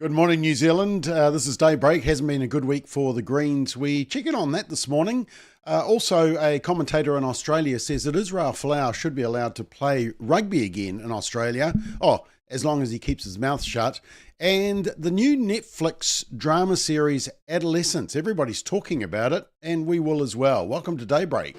Good morning, New Zealand. This is Daybreak. Hasn't been a good week for the Greens. We check in on that this morning. Also, a commentator in Australia says that Israel Folau should be allowed to play rugby again in Australia. Oh, as long as he keeps his mouth shut. And the new Netflix drama series Adolescence. Everybody's talking about it, and we will as well. Welcome to Daybreak.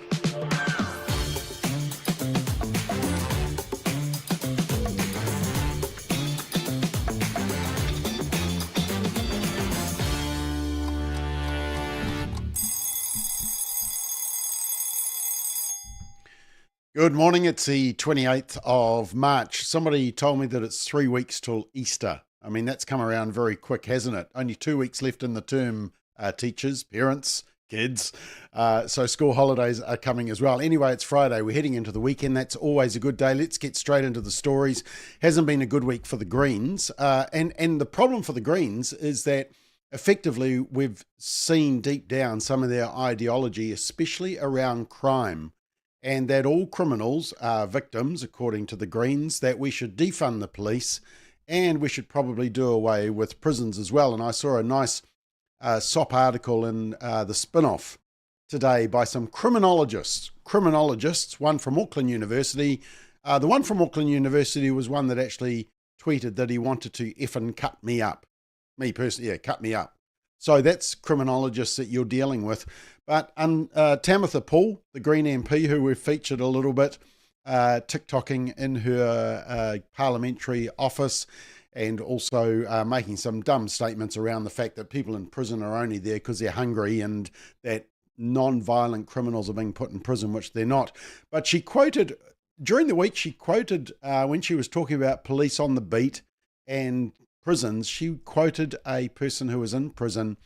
Good morning. It's the 28th of March. Somebody told me that it's 3 weeks till Easter. I mean, that's come around very quick, hasn't it? Only 2 weeks left in the term, teachers, parents, kids. So school holidays are coming as well. Anyway, it's Friday. We're heading into the weekend. That's always a good day. Let's get straight into the stories. Hasn't been a good week for the Greens. And the problem for the Greens is that effectively we've seen deep down some of their ideology, especially around crime. And that all criminals are victims, according to the Greens, that we should defund the police and we should probably do away with prisons as well. And I saw a nice SOP article in the Spin-Off today by some criminologists, one from Auckland University. The one from Auckland University was one that actually tweeted that he wanted to effing cut me up. Me personally, yeah, cut me up. So that's criminologists that you're dealing with. But Tamitha Paul, the Green MP, who we've featured a little bit, TikToking in her parliamentary office and also making some dumb statements around the fact that people in prison are only there because they're hungry and that non-violent criminals are being put in prison, which they're not. But she quoted, during the week, when she was talking about police on the beat and prisons, she quoted a person who was in prison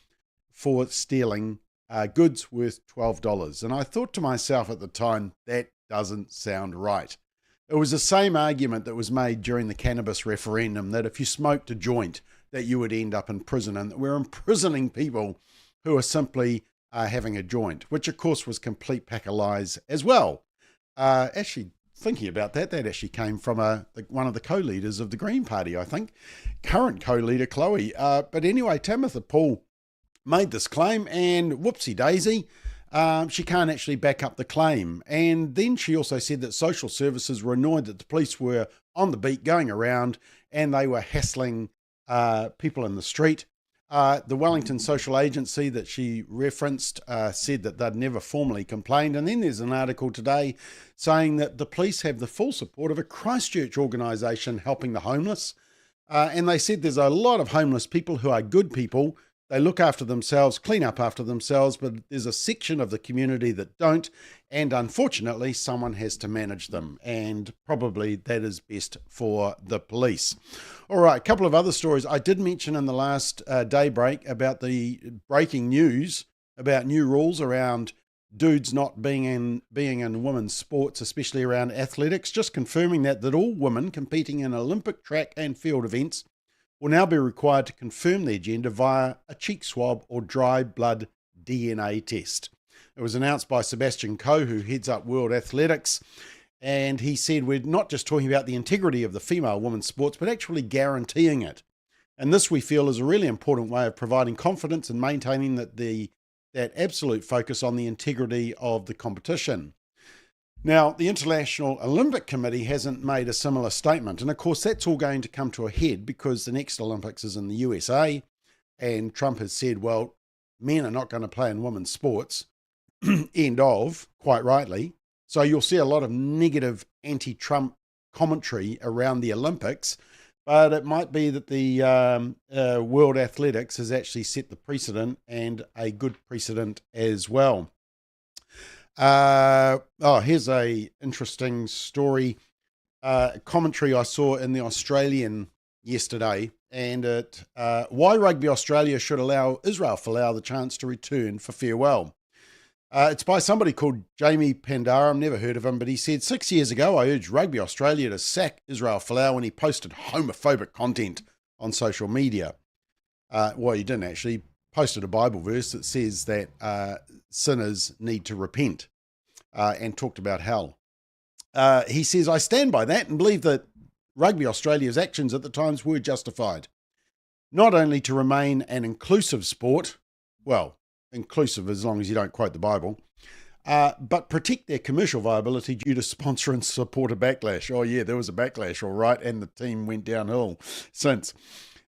for stealing goods worth $12. And I thought to myself at the time, that doesn't sound right. It was the same argument that was made during the cannabis referendum, that if you smoked a joint, that you would end up in prison, and that we're imprisoning people who are simply having a joint, which of course was complete pack of lies as well. Actually, thinking about that actually came from one of the co-leaders of the Green Party, I think, current co-leader Chloe. But anyway, Tamitha Paul made this claim, and whoopsie daisy, she can't actually back up the claim. And then she also said that social services were annoyed that the police were on the beat going around and they were hassling people in the street. The Wellington Social Agency that she referenced said that they'd never formally complained. And then there's an article today saying that the police have the full support of a Christchurch organisation helping the homeless. And they said there's a lot of homeless people who are good people. They look after themselves, clean up after themselves, but there's a section of the community that don't, and unfortunately someone has to manage them, and probably that is best for the police. All right, a couple of other stories. I did mention in the last Daybreak about the breaking news about new rules around dudes not being in women's sports, especially around athletics, just confirming that all women competing in Olympic track and field events will now be required to confirm their gender via a cheek swab or dry blood DNA test. It was announced by Sebastian Coe, who heads up World Athletics, and he said we're not just talking about the integrity of the female women's sports, but actually guaranteeing it. And this, we feel, is a really important way of providing confidence and maintaining that absolute focus on the integrity of the competition. Now, the International Olympic Committee hasn't made a similar statement. And of course, that's all going to come to a head because the next Olympics is in the USA. And Trump has said, well, men are not going to play in women's sports. End of, quite rightly. So you'll see a lot of negative anti-Trump commentary around the Olympics. But it might be that the World Athletics has actually set the precedent, and a good precedent as well. Here's a interesting story, commentary I saw in the Australian yesterday, and why Rugby Australia should allow Israel Folau the chance to return for farewell. It's by somebody called Jamie Pandaram, never heard of him, but he said, 6 years ago, I urged Rugby Australia to sack Israel Folau when he posted homophobic content on social media. Well, he didn't actually. Posted a Bible verse that says that sinners need to repent and talked about hell. He says, I stand by that and believe that Rugby Australia's actions at the times were justified. not only to remain an inclusive sport, well, inclusive as long as you don't quote the Bible, but protect their commercial viability due to sponsor and supporter backlash. Oh yeah, there was a backlash, all right, and the team went downhill since.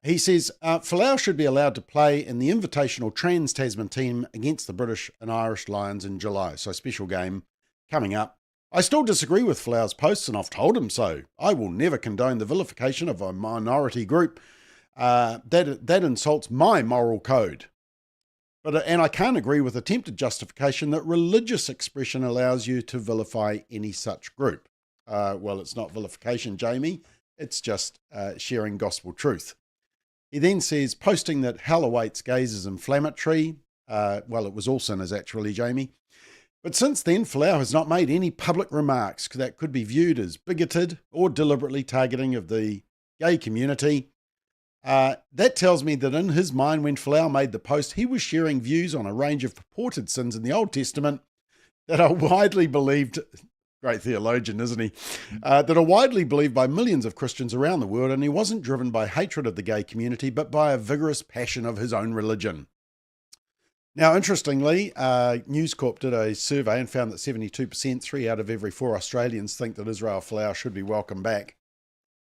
He says, Folau should be allowed to play in the invitational Trans-Tasman team against the British and Irish Lions in July. So a special game coming up. I still disagree with Folau's posts, and I've told him so. I will never condone the vilification of a minority group. That insults my moral code. And I can't agree with attempted justification that religious expression allows you to vilify any such group. Well, it's not vilification, Jamie. It's just sharing gospel truth. He then says, posting that hell awaits gays is inflammatory. Well, it was all sinners, actually, Jamie. But since then, Folau has not made any public remarks that could be viewed as bigoted or deliberately targeting of the gay community. That tells me that in his mind, when Folau made the post, he was sharing views on a range of purported sins in the Old Testament that are widely believed, great theologian, isn't he, that are widely believed by millions of Christians around the world, and he wasn't driven by hatred of the gay community, but by a vigorous passion of his own religion. Now, interestingly, News Corp did a survey and found that 72%, 3 out of every 4 Australians, think that Israel Folau should be welcomed back.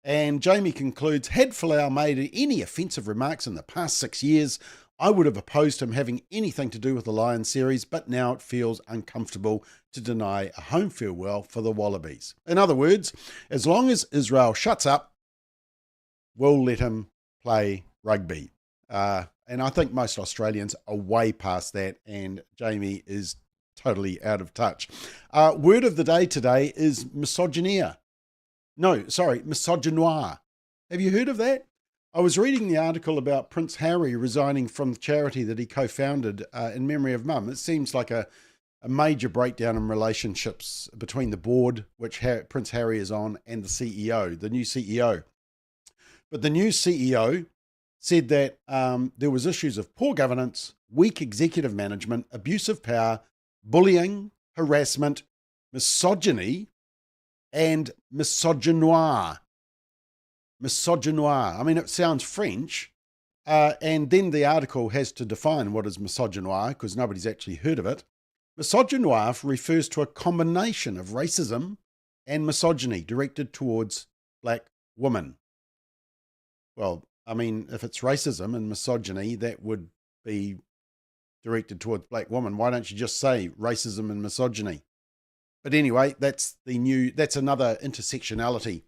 And Jamie concludes, had Folau made any offensive remarks in the past 6 years, I would have opposed him having anything to do with the Lions series, but now it feels uncomfortable to deny a home farewell for the Wallabies. In other words, as long as Israel shuts up, we'll let him play rugby. And I think most Australians are way past that, and Jamie is totally out of touch. Word of the day today is misogynoir. Have you heard of that? I was reading the article about Prince Harry resigning from the charity that he co-founded in memory of Mum. It seems like a major breakdown in relationships between the board, which Prince Harry is on, and the CEO, the new CEO. But the new CEO said that there was issues of poor governance, weak executive management, abuse of power, bullying, harassment, misogyny, and misogynoir. Misogynoir. I mean, it sounds French. And then the article has to define what is misogynoir because nobody's actually heard of it. Misogynoir refers to a combination of racism and misogyny directed towards black women. Well, I mean, if it's racism and misogyny, that would be directed towards black women. Why don't you just say racism and misogyny? But anyway, that's another intersectionality,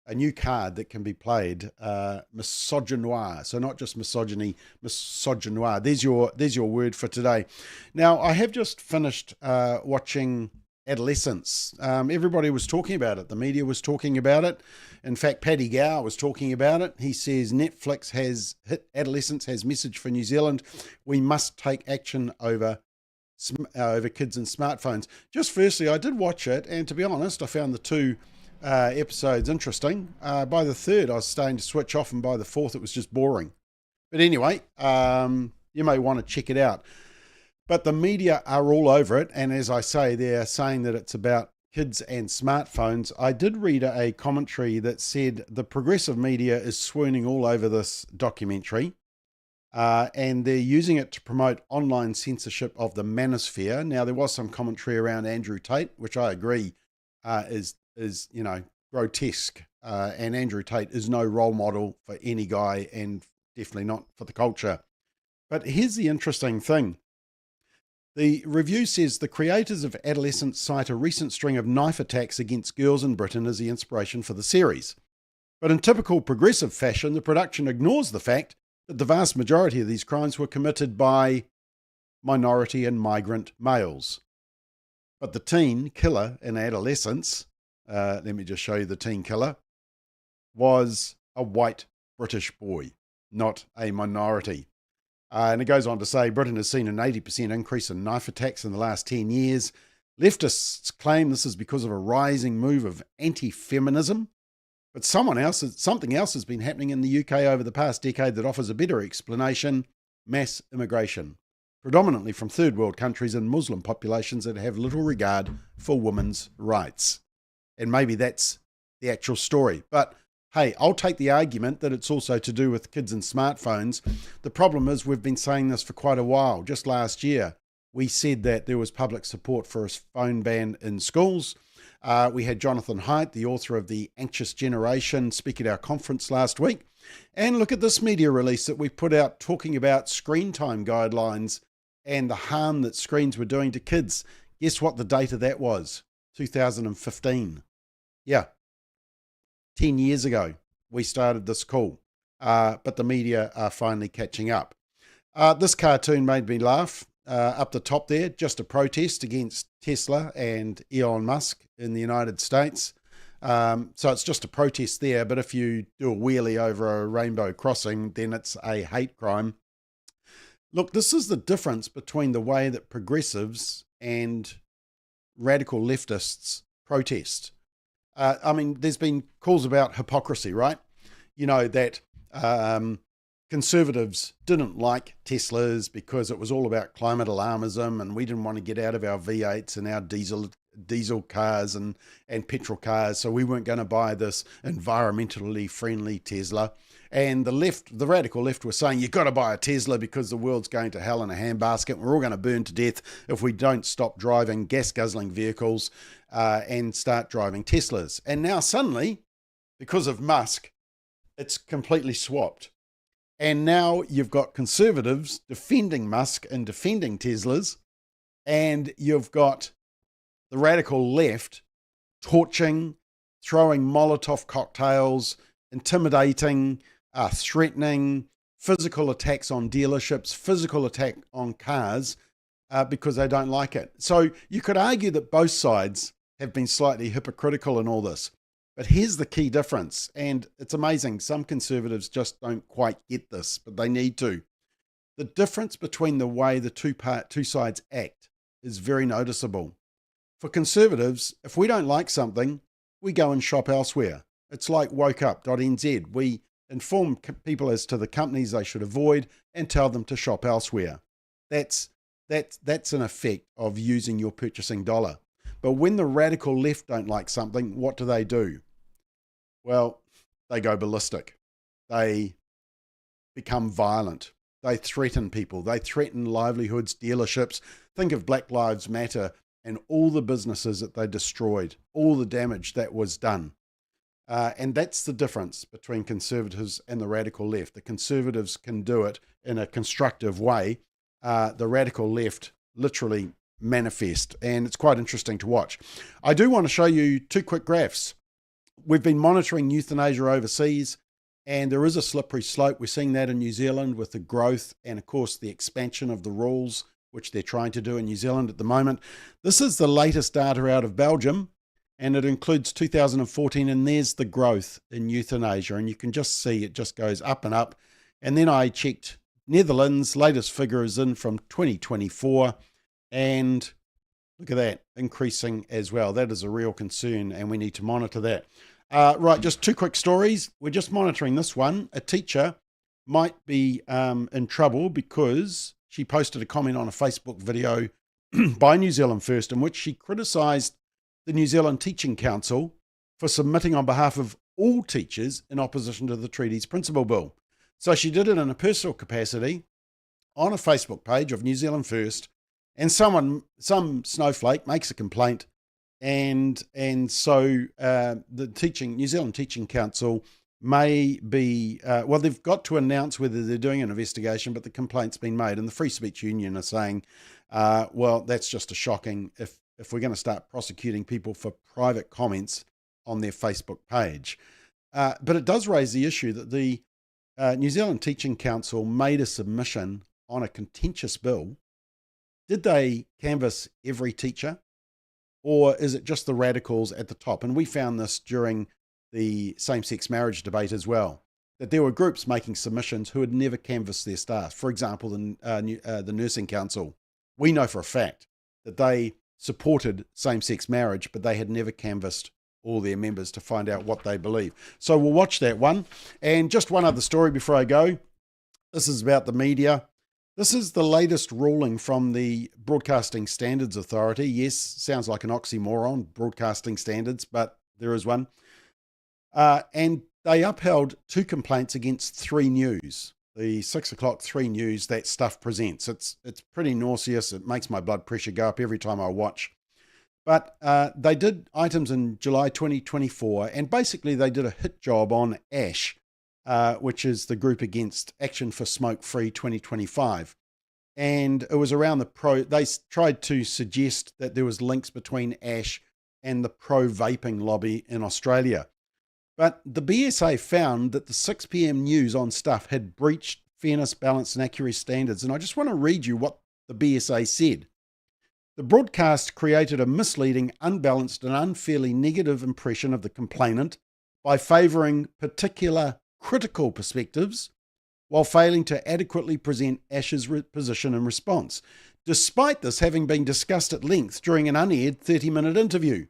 a new card that can be played, misogynoir. So not just misogyny, misogynoir. There's your word for today. Now, I have just finished watching Adolescence. Everybody was talking about it. The media was talking about it. In fact, Paddy Gower was talking about it. He says Netflix has hit Adolescence, has message for New Zealand. We must take action over kids and smartphones. Just firstly, I did watch it, and to be honest, I found the 2 episodes interesting. By the 3rd, I was starting to switch off, and by the 4th, it was just boring. But anyway, you may want to check it out. But the media are all over it, and as I say, they're saying that it's about kids and smartphones. I did read a commentary that said the progressive media is swooning all over this documentary, and they're using it to promote online censorship of the manosphere. Now, there was some commentary around Andrew Tate, which I agree is grotesque, and Andrew Tate is no role model for any guy, and definitely not for the culture. But here's the interesting thing. The review says the creators of Adolescence cite a recent string of knife attacks against girls in Britain as the inspiration for the series. But in typical progressive fashion, the production ignores the fact that the vast majority of these crimes were committed by minority and migrant males. But the teen killer in Adolescence, let me just show you the teen killer, was a white British boy, not a minority. And it goes on to say Britain has seen an 80% increase in knife attacks in the last 10 years. Leftists claim this is because of a rising move of anti-feminism. But something else has been happening in the UK over the past decade that offers a better explanation: mass immigration, predominantly from third world countries and Muslim populations that have little regard for women's rights. And maybe that's the actual story. But Hey, I'll take the argument that it's also to do with kids and smartphones. The problem is we've been saying this for quite a while. Just last year, we said that there was public support for a phone ban in schools. We had Jonathan Haidt, the author of The Anxious Generation, speak at our conference last week. And look at this media release that we put out talking about screen time guidelines and the harm that screens were doing to kids. Guess what the date of that was? 2015. Yeah, 10 years ago we started this call, but the media are finally catching up. This cartoon made me laugh. Up the top there, just a protest against Tesla and Elon Musk in the United States. So it's just a protest there, but if you do a wheelie over a rainbow crossing, then it's a hate crime. Look, this is the difference between the way that progressives and radical leftists protest. I mean, there's been calls about hypocrisy, right? You know, that conservatives didn't like Teslas because it was all about climate alarmism and we didn't want to get out of our V8s and our diesel cars and petrol cars, so we weren't going to buy this environmentally friendly Tesla. And the radical left was saying, you've got to buy a Tesla because the world's going to hell in a handbasket. We're all going to burn to death if we don't stop driving gas-guzzling vehicles and start driving Teslas. And now suddenly, because of Musk, it's completely swapped. And now you've got conservatives defending Musk and defending Teslas, and you've got the radical left torching, throwing Molotov cocktails, intimidating, threatening, physical attacks on dealerships, physical attack on cars because they don't like it. So you could argue that both sides have been slightly hypocritical in all this. But here's the key difference, and it's amazing. Some conservatives just don't quite get this, but they need to. The difference between the way the two sides act is very noticeable. For conservatives, if we don't like something, we go and shop elsewhere. It's like wokeup.nz. We inform people as to the companies they should avoid and tell them to shop elsewhere. That's an effect of using your purchasing dollar. But when the radical left don't like something, what do? Well, they go ballistic. They become violent. They threaten people. They threaten livelihoods, dealerships. Think of Black Lives Matter and all the businesses that they destroyed, all the damage that was done. And that's the difference between conservatives and the radical left. The conservatives can do it in a constructive way. The radical left literally manifest, and it's quite interesting to watch. I do want to show you two quick graphs. We've been monitoring euthanasia overseas, and there is a slippery slope. We're seeing that in New Zealand with the growth and, of course, the expansion of the rules, which they're trying to do in New Zealand at the moment. This is the latest data out of Belgium, and it includes 2014, and there's the growth in euthanasia, and you can just see it just goes up and up. And then I checked Netherlands, latest figure is in from 2024, and look at that, increasing as well. That is a real concern, and we need to monitor that. Right, just two quick stories. We're just monitoring this one. A teacher might be in trouble because she posted a comment on a Facebook video by New Zealand First in which she criticised the New Zealand Teaching Council for submitting on behalf of all teachers in opposition to the treaty's principal bill. So she did it in a personal capacity on a Facebook page of New Zealand First, and some snowflake makes a complaint, and so the New Zealand Teaching Council may be, well, they've got to announce whether they're doing an investigation, but the complaint's been made, and the Free Speech Union are saying, well, that's just a shocking if we're going to start prosecuting people for private comments on their Facebook page. But it does raise the issue that the New Zealand Teaching Council made a submission on a contentious bill. Did they canvass every teacher, or is it just the radicals at the top? And we found this during the same-sex marriage debate as well, that there were groups making submissions who had never canvassed their staff. For example, the Nursing Council. We know for a fact that they supported same-sex marriage, but they had never canvassed all their members to find out what they believe. So we'll watch that one. And just one other story before I go. This is about the media. This is the latest ruling from the Broadcasting Standards Authority. Yes, sounds like an oxymoron, broadcasting standards, but there is one. And they upheld 2 complaints against 3News, the 6 o'clock 3News that Stuff presents. It's pretty nauseous. It makes my blood pressure go up every time I watch. But they did items in July 2024, and basically they did a hit job on ASH, which is the group against Action for Smoke Free 2025. And it was around they tried to suggest that there was links between ASH and the pro-vaping lobby in Australia. But the BSA found that the 6 p.m. news on Stuff had breached fairness, balance and accuracy standards. And I just want to read you what the BSA said. The broadcast created a misleading, unbalanced and unfairly negative impression of the complainant by favouring particular critical perspectives while failing to adequately present ASH's position and response, despite this having been discussed at length during an unaired 30-minute interview.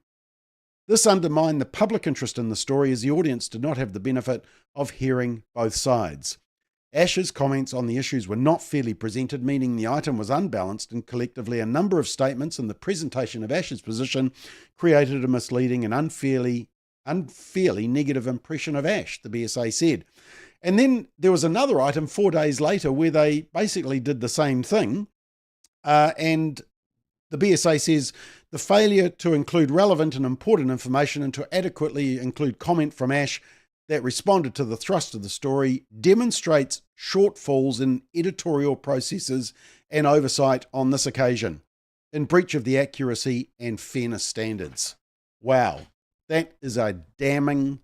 This undermined the public interest in the story as the audience did not have the benefit of hearing both sides. ASH's comments on the issues were not fairly presented, meaning the item was unbalanced, and collectively a number of statements in the presentation of ASH's position created a misleading and unfairly negative impression of ASH, the BSA said. And then there was another item 4 days later where they basically did the same thing, and the BSA says the failure to include relevant and important information and to adequately include comment from ASH that responded to the thrust of the story demonstrates shortfalls in editorial processes and oversight on this occasion, in breach of the accuracy and fairness standards. Wow, that is a damning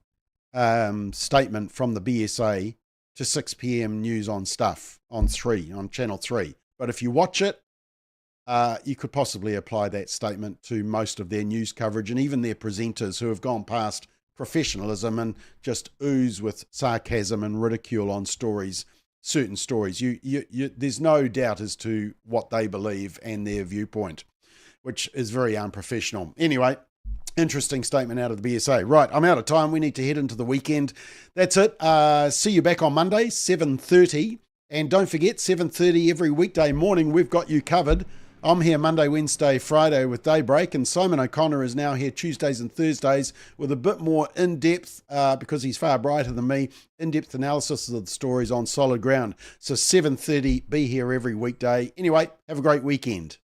statement from the BSA to 6 p.m. news on Stuff on Channel 3. But if you watch it, you could possibly apply that statement to most of their news coverage and even their presenters who have gone past professionalism and just ooze with sarcasm and ridicule on certain stories. There's no doubt as to what they believe and their viewpoint, which is very unprofessional. Anyway, interesting statement out of the BSA. Right, I'm out of time. We need to head into the weekend. That's it. See you back on Monday, 7:30. And don't forget, 7:30 every weekday morning, we've got you covered. I'm here Monday, Wednesday, Friday with Daybreak, and Simon O'Connor is now here Tuesdays and Thursdays with a bit more in-depth, because he's far brighter than me, in-depth analysis of the stories on solid ground. So 7:30, be here every weekday. Anyway, have a great weekend.